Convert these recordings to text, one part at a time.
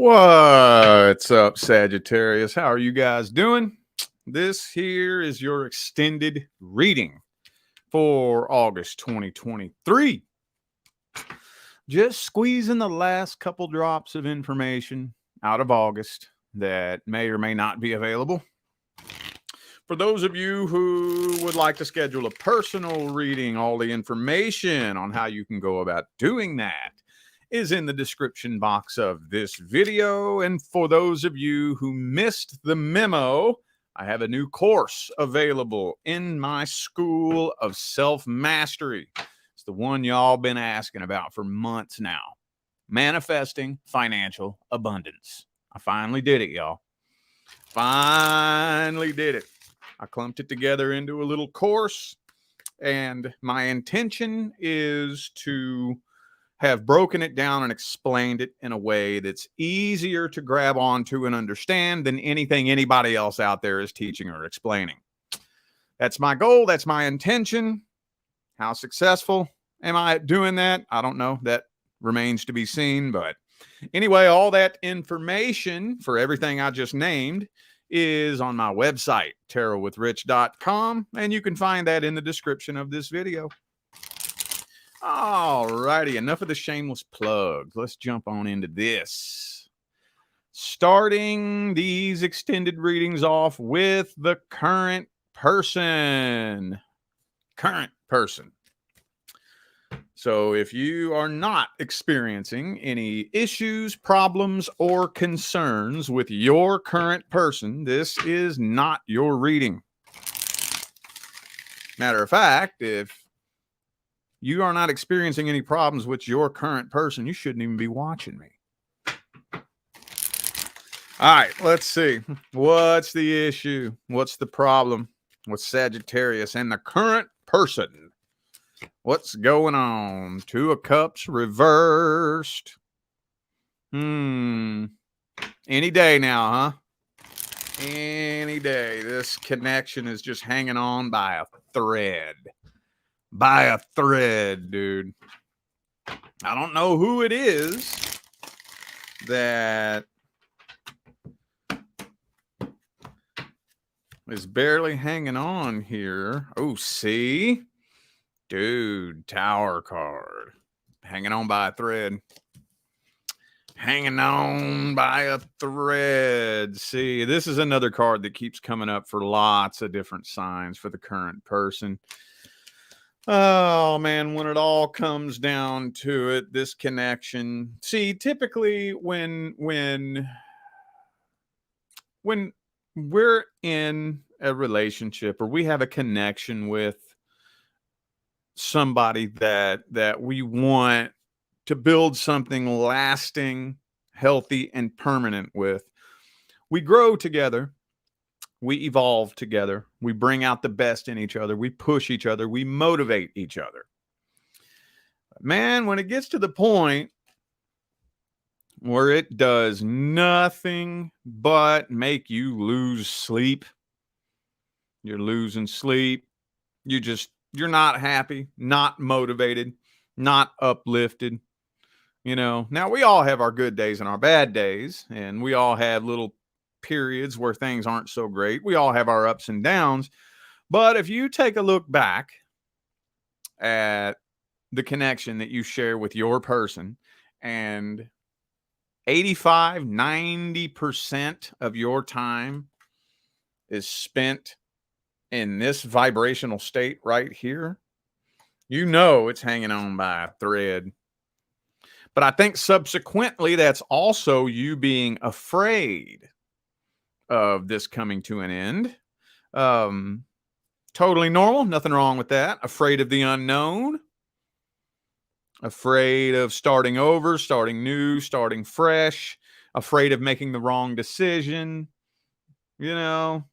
What's up, Sagittarius? How are you guys doing? This here is your extended reading for August 2023. Just squeezing the last couple drops of information out of August that may or may not be available. For those of you who would like to schedule a personal reading, all the information on how you can go about doing that is in the description box of this video. And for those of you who missed the memo, I have a new course available in my School of Self-Mastery. It's the one y'all been asking about for months now. Manifesting Financial Abundance. I finally did it, y'all. Finally did it. I clumped it together into a little course, and my intention is to have broken it down and explained it in a way that's easier to grab onto and understand than anything anybody else out there is teaching or explaining. That's my goal. That's my intention. How successful am I at doing that? I don't know. That remains to be seen. But anyway, all that information for everything I just named is on my website, tarotwithrich.com, and you can find that in the description of this video. All righty, enough of the shameless plugs. Let's jump on into this. Starting these extended readings off with the current person. Current person. So if you are not experiencing any issues, problems, or concerns with your current person, this is not your reading. Matter of fact, if you are not experiencing any problems with your current person, you shouldn't even be watching me. All right, let's see. What's the issue? What's the problem with Sagittarius and the current person? What's going on? Two of Cups reversed. Any day now, huh? Any day. This connection is just hanging on by a thread. By a thread, dude. I don't know who it is that is barely hanging on here. Oh, see? Dude, Tower card. Hanging on by a thread. Hanging on by a thread. See, this is another card that keeps coming up for lots of different signs for the current person. Oh, man, when it all comes down to it, this connection. See, typically when we're in a relationship or we have a connection with somebody that we want to build something lasting, healthy, and permanent with, we grow together, we evolve together, we bring out the best in each other, we push each other, we motivate each other. Man, when it gets to the point where it does nothing but make you lose sleep, you're losing sleep, you're not happy, not motivated, not uplifted. You know, now we all have our good days and our bad days, and we all have little periods where things aren't so great. We all have our ups and downs. But if you take a look back at the connection that you share with your person, and 85, 90% of your time is spent in this vibrational state right here, you know it's hanging on by a thread. But I think subsequently that's also you being afraid of this coming to an end. Totally normal. Nothing wrong with that. Afraid of the unknown. Afraid of starting over, starting new, starting fresh. Afraid of making the wrong decision. You know.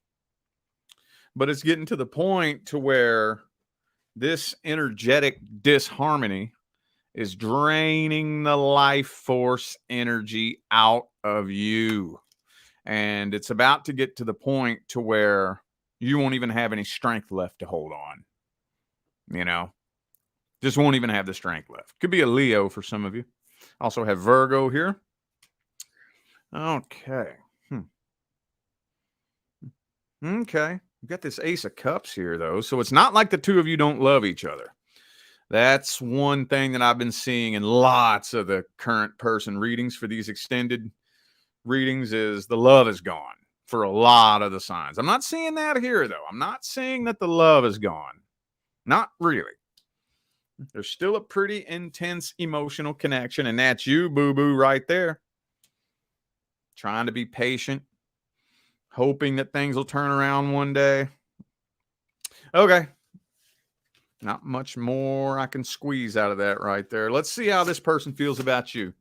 But it's getting to the point to where this energetic disharmony is draining the life force energy out of you. And it's about to get to the point to where you won't even have any strength left to hold on. You know, just won't even have the strength left. Could be a Leo for some of you. Also have Virgo here. Okay. Okay. We got this Ace of Cups here, though. So it's not like the two of you don't love each other. That's one thing that I've been seeing in lots of the current person readings for these extended readings is the love is gone for a lot of the signs. I'm not seeing that here, though. I'm not saying that the love is gone. Not really. There's still a pretty intense emotional connection, and that's you, boo-boo, right there. Trying to be patient, hoping that things will turn around one day. Okay. Not much more I can squeeze out of that right there. Let's see how this person feels about you.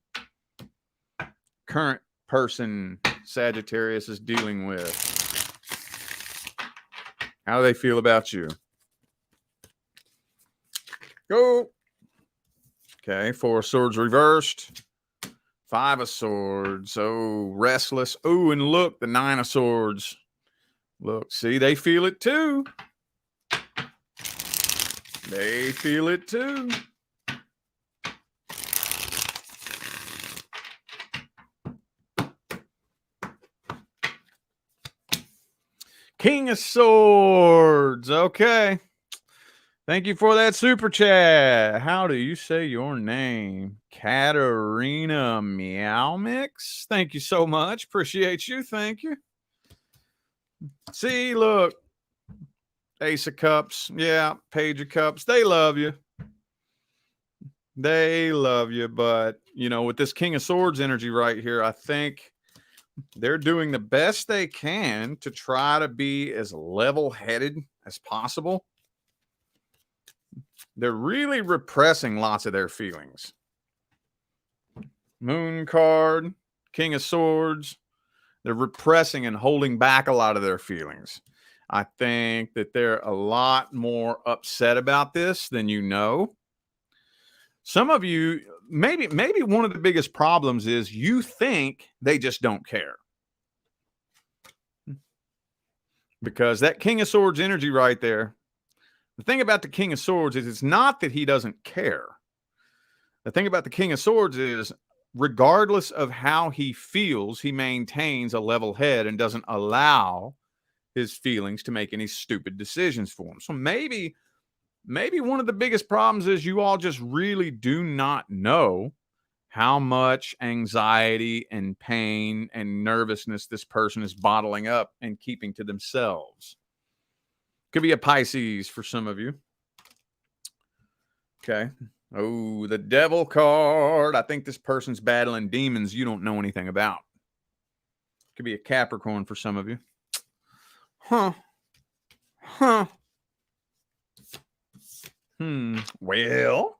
Current person Sagittarius is dealing with. How do they feel about you? Go. Okay, 4 of Swords reversed. 5 of Swords. Oh, restless. Oh, and look, the 9 of Swords. Look, see, they feel it too. They feel it too. King of Swords. Okay. Thank you for that super chat. How do you say your name? Katarina Meow Mix. Thank you so much. Appreciate you. Thank you. See, look. Ace of Cups. Yeah, Page of Cups. They love you. They love you. But, you know, with this King of Swords energy right here, I think they're doing the best they can to try to be as level-headed as possible. They're really repressing lots of their feelings. Moon card, King of Swords. They're repressing and holding back a lot of their feelings. I think that they're a lot more upset about this than you know. Some of you, maybe one of the biggest problems is you think they just don't care. Because that King of Swords energy right there, the thing about the King of Swords is it's not that he doesn't care. The thing about the King of Swords is regardless of how he feels, he maintains a level head and doesn't allow his feelings to make any stupid decisions for him. So maybe one of the biggest problems is you all just really do not know how much anxiety and pain and nervousness this person is bottling up and keeping to themselves. Could be a Pisces for some of you. Okay. Oh, the Devil card. I think this person's battling demons you don't know anything about. Could be a Capricorn for some of you. Huh. Well,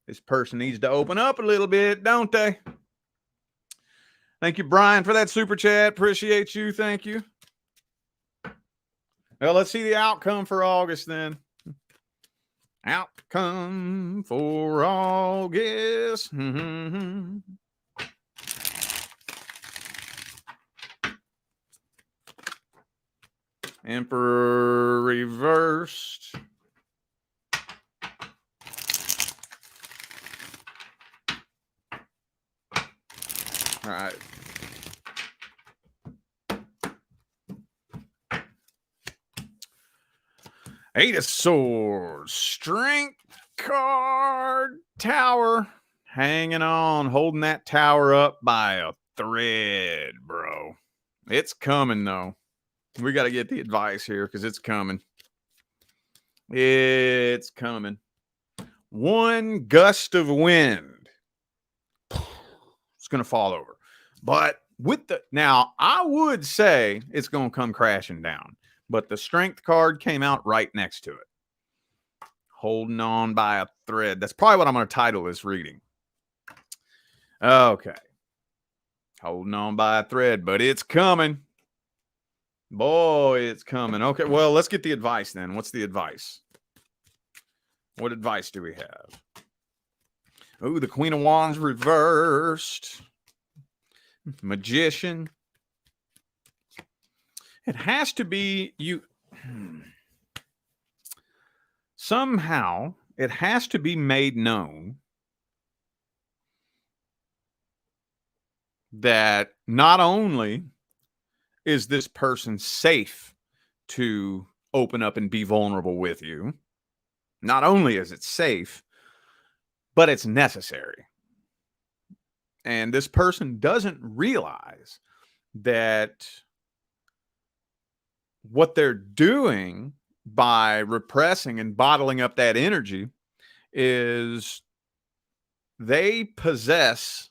this person needs to open up a little bit, don't they? Thank you, Brian, for that super chat. Appreciate you. Thank you. Well, let's see the outcome for August then. Outcome for August. Emperor reversed. All right. Eight of Swords. Strength card. Tower. Hanging on. Holding that tower up by a thread, bro. It's coming, though. We got to get the advice here because it's coming. It's coming. One gust of wind. It's going to fall over. But with the, now I would say it's going to come crashing down, but the strength card came out right next to it. Holding on by a thread. That's probably what I'm going to title this reading. Okay. Holding on by a thread, but it's coming. Boy, it's coming. Okay, well, let's get the advice then. What's the advice? What advice do we have? Oh, the Queen of Wands reversed. Magician. It has to be you. Somehow, it has to be made known that not only is this person safe to open up and be vulnerable with you, not only is it safe, but it's necessary. And this person doesn't realize that what they're doing by repressing and bottling up that energy is they possess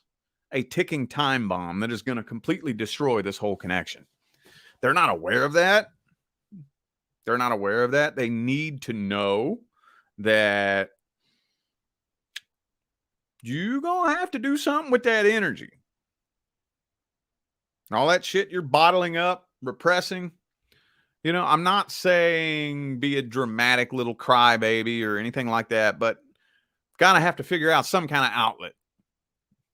a ticking time bomb that is going to completely destroy this whole connection. They're not aware of that. They're not aware of that. They need to know that you're going to have to do something with that energy. All that shit you're bottling up, repressing. You know, I'm not saying be a dramatic little crybaby or anything like that, but gotta have to figure out some kind of outlet.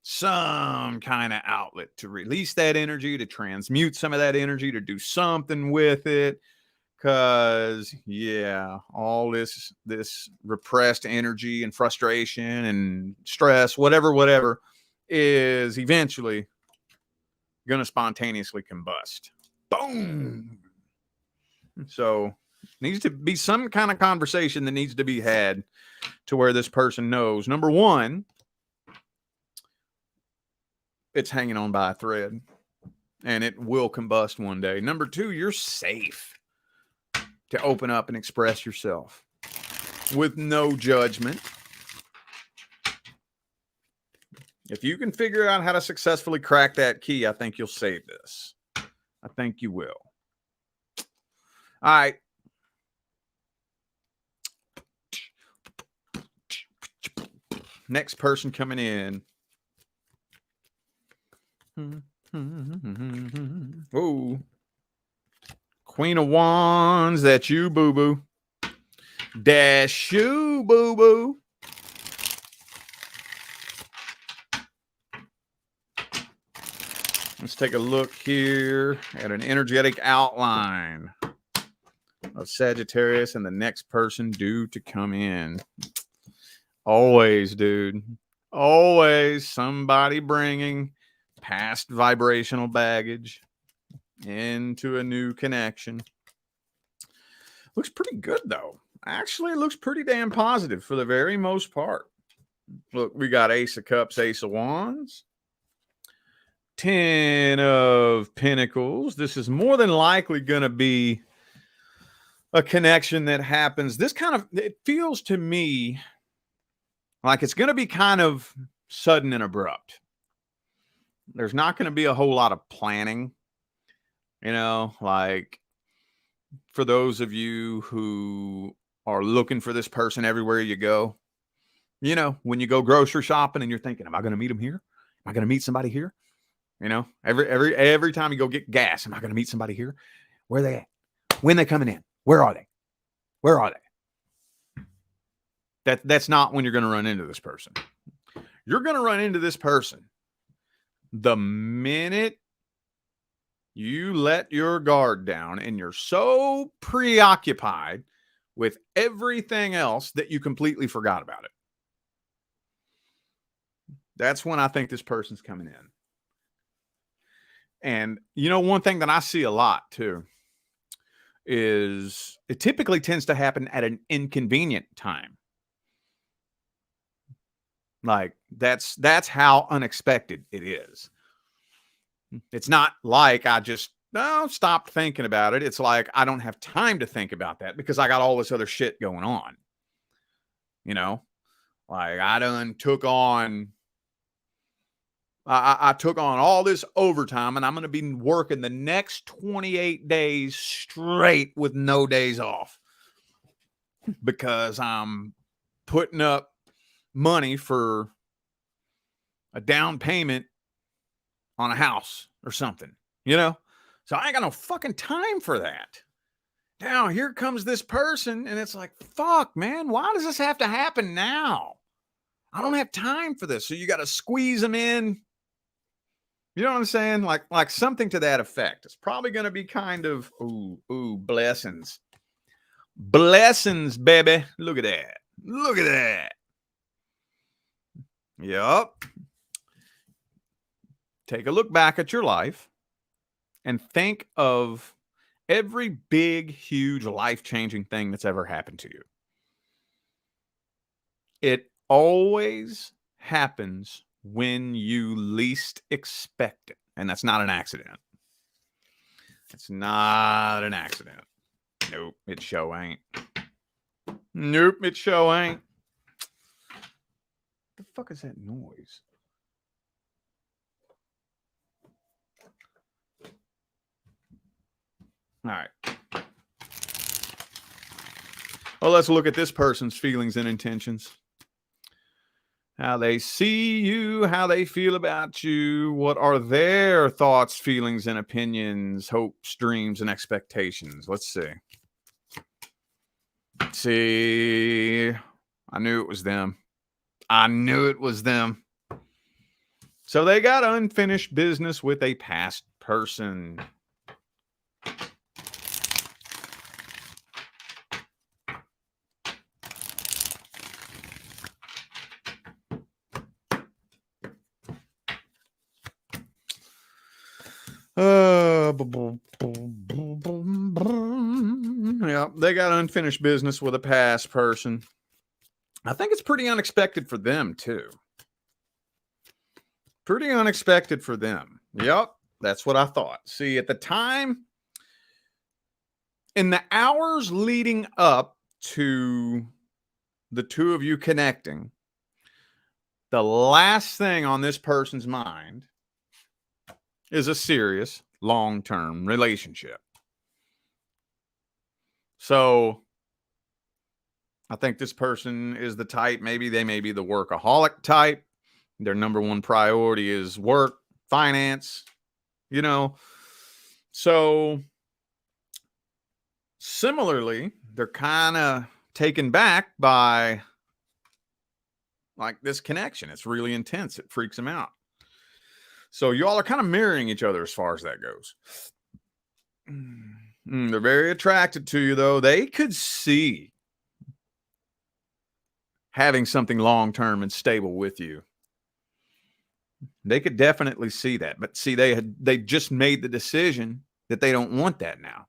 Some kind of outlet to release that energy, to transmute some of that energy, to do something with it. Cause yeah, all this repressed energy and frustration and stress, whatever, is eventually gonna spontaneously combust. Boom. So needs to be some kind of conversation that needs to be had to where this person knows, number one, it's hanging on by a thread and it will combust one day. Number two, you're safe to open up and express yourself with no judgment. If you can figure out how to successfully crack that key, I think you'll save this. I think you will. All right. Next person coming in. Whoa. Queen of Wands, that's you, boo-boo. Dash you, boo-boo. Let's take a look here at an energetic outline of Sagittarius and the next person due to come in. Always, dude. Always somebody bringing past vibrational baggage into a new connection. Looks pretty good, though. Actually, it looks pretty damn positive for the very most part. Look, we got Ace of Cups, Ace of Wands. 10 of Pentacles. This is more than likely going to be a connection that happens. This kind of, it feels to me like it's going to be kind of sudden and abrupt. There's not going to be a whole lot of planning. You know, like for those of you who are looking for this person everywhere you go, you know, when you go grocery shopping and you're thinking, am I going to meet him here? Am I going to meet somebody here? You know, every time you go get gas, am I going to meet somebody here? Where are they at? When they coming in? Where are they? Where are they? That's not when you're going to run into this person. You're going to run into this person the minute you let your guard down and you're so preoccupied with everything else that you completely forgot about it. That's when I think this person's coming in. And, you know, one thing that I see a lot too is it typically tends to happen at an inconvenient time. Like that's how unexpected it is. It's not like I just stopped thinking about it. It's like I don't have time to think about that because I got all this other shit going on. You know, like I took on all this overtime and I'm going to be working the next 28 days straight with no days off because I'm putting up money for a down payment on a house or something, you know? So I ain't got no fucking time for that. Now here comes this person and it's like, fuck, man, why does this have to happen now? I don't have time for this. So you got to squeeze them in. You know what I'm saying? Like something to that effect. It's probably going to be kind of, ooh, blessings. Blessings, baby. Look at that. Look at that. Yup. take a look back at your life and think of every big, huge, life-changing thing that's ever happened to you. It always happens when you least expect it. And that's not an accident. It's not an accident. Nope, it sure ain't. Nope, it sure ain't. What the fuck is that noise? All right. Well, let's look at this person's feelings and intentions. How they see you, how they feel about you, what are their thoughts, feelings, and opinions, hopes, dreams, and expectations. Let's see. See, I knew it was them. I knew it was them. So they got unfinished business with a past person. Yeah, they got unfinished business with a past person. I think it's pretty unexpected for them, too. Pretty unexpected for them. Yep, that's what I thought. See, at the time, in the hours leading up to the two of you connecting, the last thing on this person's mind is a serious long-term relationship. So I think this person is the type, maybe they may be the workaholic type. Their number one priority is work, finance, you know. So similarly, they're kind of taken back by like this connection. It's really intense. It freaks them out. So y'all are kind of mirroring each other as far as that goes. They're very attracted to you, though. They could see having something long-term and stable with you. They could definitely see that. But see, they just made the decision that they don't want that now.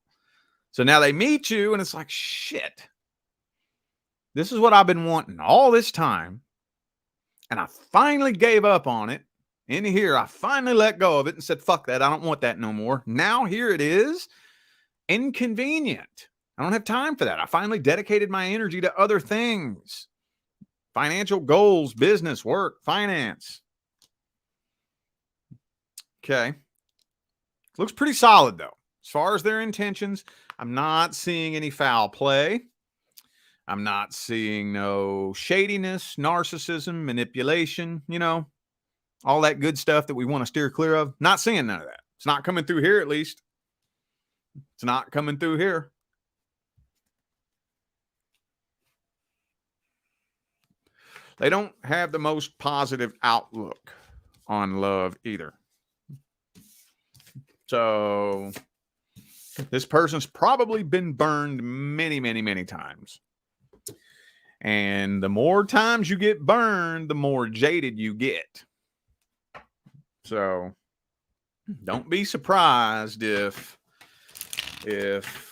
So now they meet you and it's like, shit. This is what I've been wanting all this time. And I finally gave up on it. In here, I finally let go of it and said, fuck that. I don't want that no more. Now here it is. Inconvenient. I don't have time for that. I finally dedicated my energy to other things. Financial goals, business, work, finance. Okay. Looks pretty solid, though. As far as their intentions, I'm not seeing any foul play. I'm not seeing no shadiness, narcissism, manipulation, you know, all that good stuff that we want to steer clear of. Not seeing none of that. It's not coming through here, at least. It's not coming through here. They don't have the most positive outlook on love either. So this person's probably been burned many, many, many times. And the more times you get burned, the more jaded you get. So don't be surprised if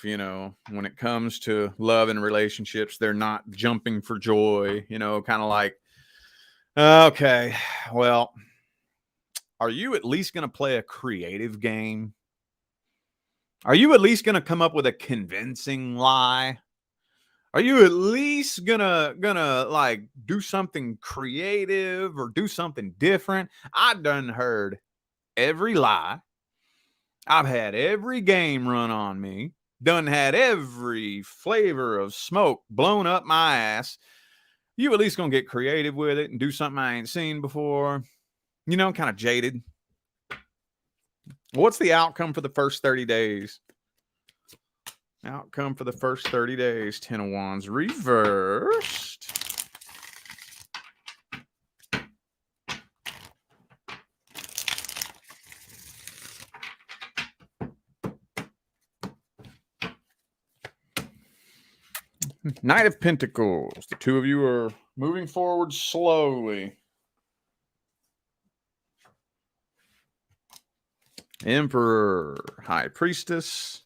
you know, when it comes to love and relationships, they're not jumping for joy, you know, kind of like, okay, well, are you at least going to play a creative game? Are you at least going to come up with a convincing lie? Are you at least gonna like do something creative or do something different? I done heard every lie. I've had every game run on me. Done had every flavor of smoke blown up my ass. You at least gonna get creative with it and do something I ain't seen before. You know, kind of jaded. What's the outcome for the first 30 days? Outcome for the first 30 days. 10 of Wands reversed. Knight of Pentacles. The two of you are moving forward slowly. Emperor, High Priestess,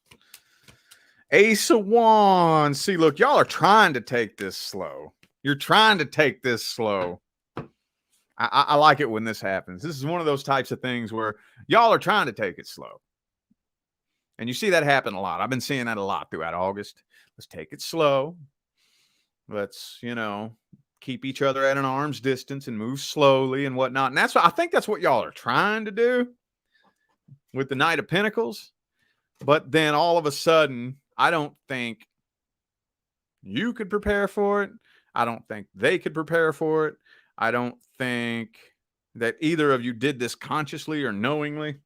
Ace of Wands. See, look, y'all are trying to take this slow. You're trying to take this slow. I like it when this happens. This is one of those types of things where y'all are trying to take it slow. And you see that happen a lot. I've been seeing that a lot throughout August. Let's take it slow. Let's, keep each other at an arm's distance and move slowly and whatnot. And I think that's what y'all are trying to do with the Knight of Pentacles. But then all of a sudden, I don't think you could prepare for it. I don't think they could prepare for it. I don't think that either of you did this consciously or knowingly.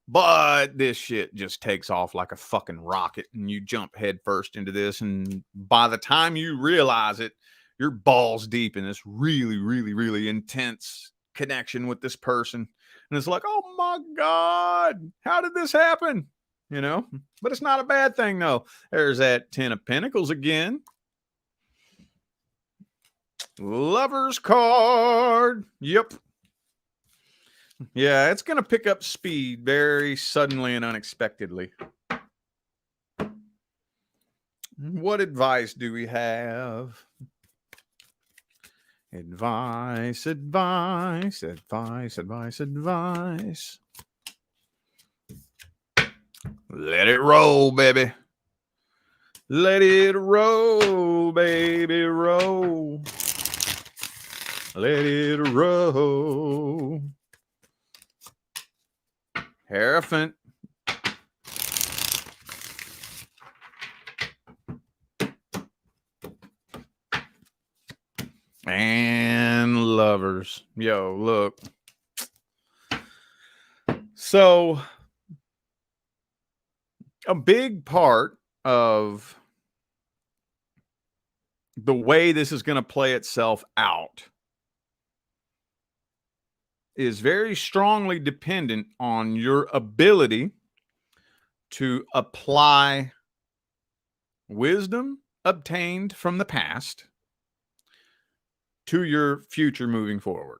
But this shit just takes off like a fucking rocket and you jump headfirst into this. And by the time you realize it, you're balls deep in this really, really, really intense connection with this person. And it's like, oh my God, how did this happen? But it's not a bad thing, though. There's that 10 of Pentacles again. Lover's card. Yep. Yeah, it's going to pick up speed very suddenly and unexpectedly. What advice do we have? Advice, advice, advice, advice, advice. Let it roll, baby. Let it roll, baby, roll. Let it roll. Hierophant. And Lovers. Yo, look. So, a big part of the way this is going to play itself out is very strongly dependent on your ability to apply wisdom obtained from the past to your future moving forward.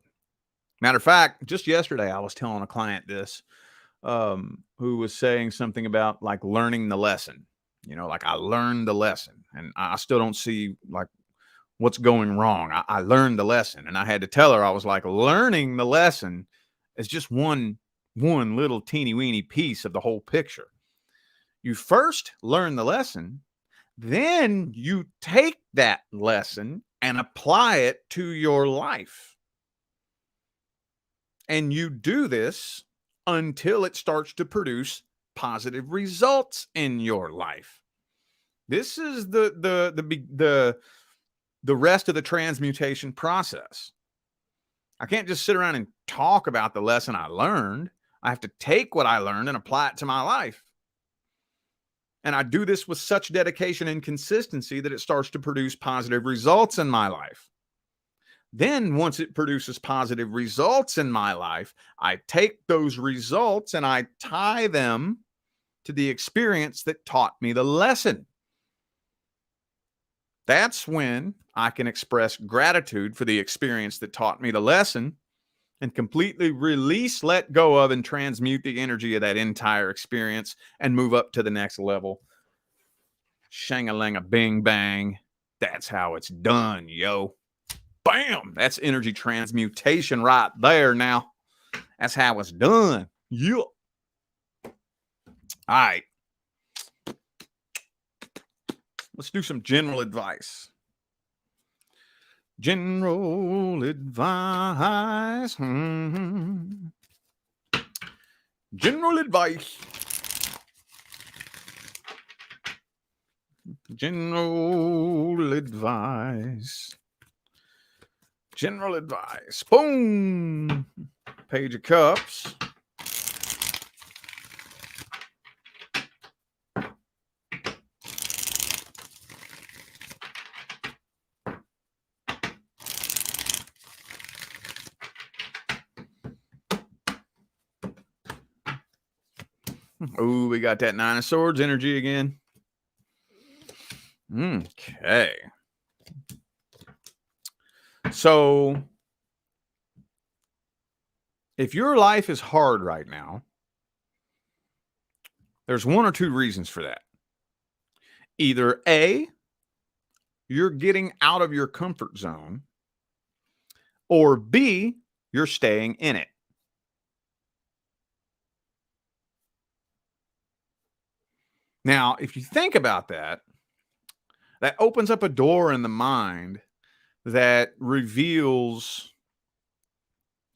Matter of fact, just yesterday, I was telling a client this, who was saying something about like learning the lesson, like I learned the lesson and I still don't see like what's going wrong. I learned the lesson and I had to tell her, I was like, learning the lesson is just one little teeny weeny piece of the whole picture. You first learn the lesson, then you take that lesson and apply it to your life. And you do this until it starts to produce positive results in your life. This is the rest of the transmutation process. I can't just sit around and talk about the lesson I learned. I have to take what I learned and apply it to my life. And I do this with such dedication and consistency that it starts to produce positive results in my life. Then once it produces positive results in my life, I take those results and I tie them to the experience that taught me the lesson. That's when I can express gratitude for the experience that taught me the lesson and completely release, let go of, and transmute the energy of that entire experience and move up to the next level. Shang-a-lang-a bing bang. That's how it's done, yo. Bam! That's energy transmutation right there now. That's how it's done. Yeah. All right. Let's do some general advice. General advice. General advice. General advice. General advice. Boom. Page of Cups. Oh, we got that Nine of Swords energy again. Okay. So, if your life is hard right now, There's one or two reasons for that. Either A, you're getting out of your comfort zone, or B, you're staying in it. Now, if you think about that, that opens up a door in the mind that reveals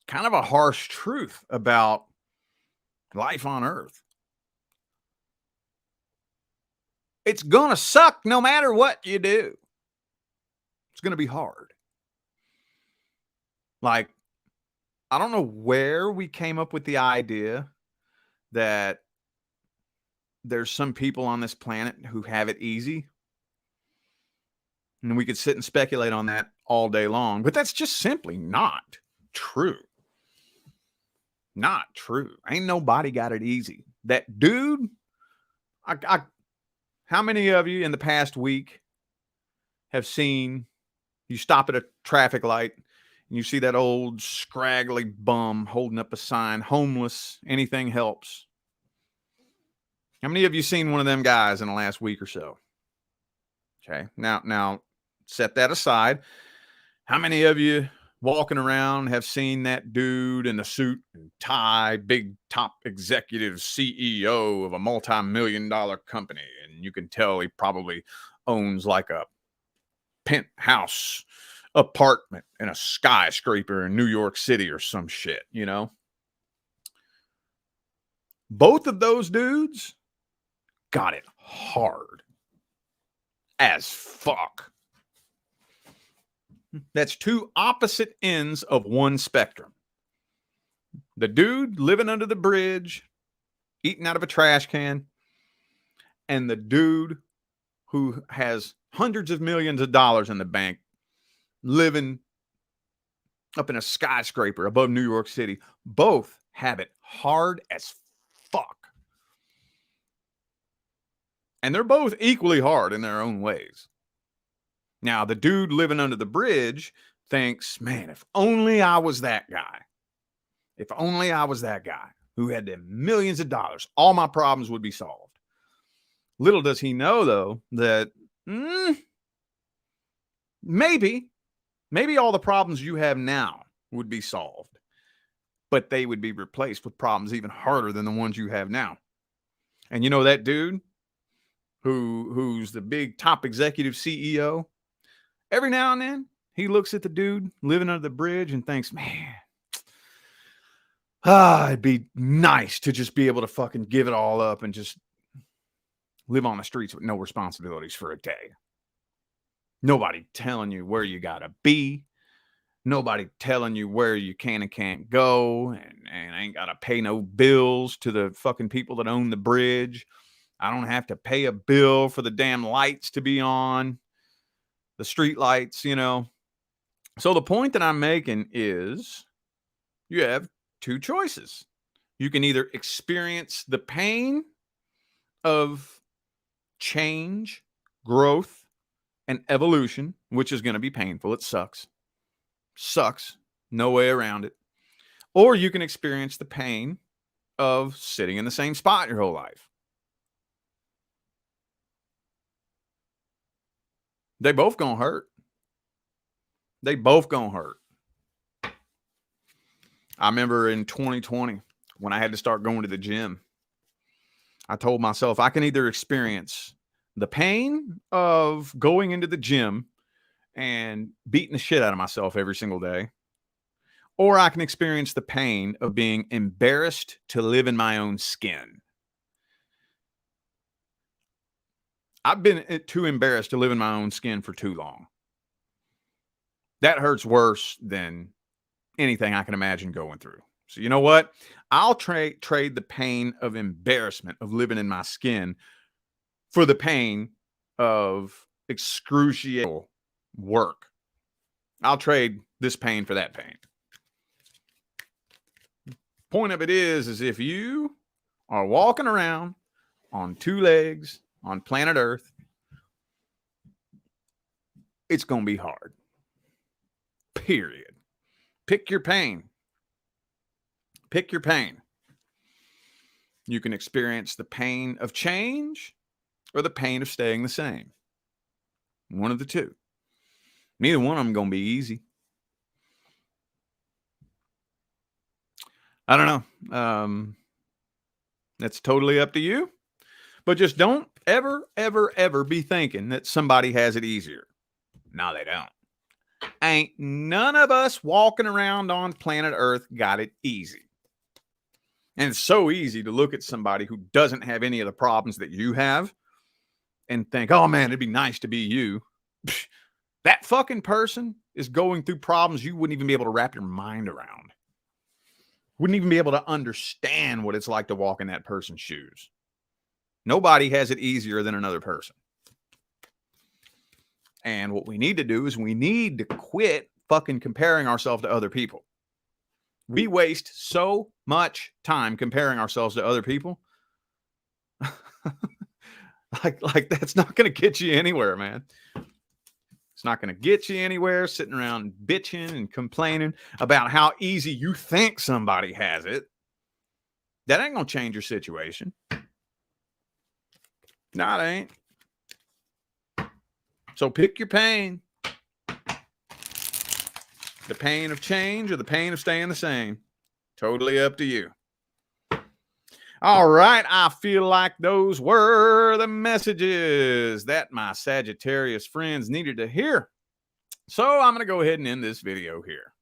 kind of a harsh truth about life on Earth. It's going to suck no matter what you do. It's going to be hard. Like, I don't know where we came up with the idea that there's some people on this planet who have it easy. And we could sit and speculate on that all day long, but that's just simply not true. Not true. Ain't nobody got it easy. That dude, how many of you in the past week have seen, you stop at a traffic light and you see that old scraggly bum holding up a sign, homeless, anything helps? How many of you seen one of them guys in the last week or so? Okay. Now set that aside. How many of you walking around have seen that dude in the suit and tie, big top executive CEO of a multi-million-dollar company? And you can tell he probably owns like a penthouse apartment in a skyscraper in New York City or some shit, you know? Both of those dudes got it hard as fuck. That's two opposite ends of one spectrum. The dude living under the bridge, eating out of a trash can, and the dude who has hundreds of millions of dollars in the bank, living up in a skyscraper above New York City. Both have it hard as fuck. And they're both equally hard in their own ways. Now, the dude living under the bridge thinks, man, if only I was that guy. If only I was that guy who had the millions of dollars, all my problems would be solved. Little does he know, though, that maybe all the problems you have now would be solved, but they would be replaced with problems even harder than the ones you have now. And you know that dude who's the big top executive CEO, every now and then he looks at the dude living under the bridge and thinks, man, it'd be nice to just be able to fucking give it all up and just live on the streets with no responsibilities for a day. Nobody telling you where you gotta be. Nobody telling you where you can and can't go, and ain't gotta pay no bills to the fucking people that own the bridge. I don't have to pay a bill for the damn lights to be on, the street lights, you know. So the point that I'm making is you have two choices. You can either experience the pain of change, growth, and evolution, which is going to be painful. It sucks. Sucks. No way around it. Or you can experience the pain of sitting in the same spot your whole life. They both gonna hurt. They both gonna hurt. I remember in 2020 when I had to start going to the gym, I told myself I can either experience the pain of going into the gym and beating the shit out of myself every single day, or I can experience the pain of being embarrassed to live in my own skin. I've been too embarrassed to live in my own skin for too long. That hurts worse than anything I can imagine going through. So you know what? I'll trade the pain of embarrassment of living in my skin for the pain of excruciating work. I'll trade this pain for that pain. Point of it is if you are walking around on two legs on planet Earth, it's going to be hard. Period. Pick your pain. Pick your pain. You can experience the pain of change or the pain of staying the same. One of the two. Neither one of them going to be easy. I don't know. That's totally up to you. But just don't ever, ever, ever be thinking that somebody has it easier. No, they don't. Ain't none of us walking around on planet Earth got it easy. And it's so easy to look at somebody who doesn't have any of the problems that you have and think, oh man, it'd be nice to be you. That fucking person is going through problems you wouldn't even be able to wrap your mind around. Wouldn't even be able to understand what it's like to walk in that person's shoes. Nobody has it easier than another person. And what we need to do is we need to quit fucking comparing ourselves to other people. We waste so much time comparing ourselves to other people. like that's not going to get you anywhere, man. It's not going to get you anywhere sitting around bitching and complaining about how easy you think somebody has it. That ain't going to change your situation. No, it ain't. So pick your pain. The pain of change or the pain of staying the same. Totally up to you. All right. I feel like those were the messages that my Sagittarius friends needed to hear. So I'm going to go ahead and end this video here.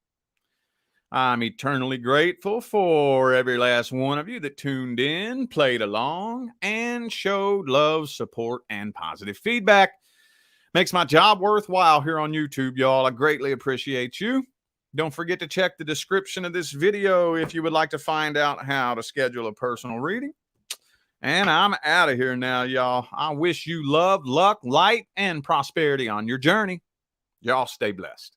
I'm eternally grateful for every last one of you that tuned in, played along, and showed love, support, and positive feedback. Makes my job worthwhile here on YouTube, y'all. I greatly appreciate you. Don't forget to check the description of this video if you would like to find out how to schedule a personal reading. And I'm out of here now, y'all. I wish you love, luck, light, and prosperity on your journey. Y'all stay blessed.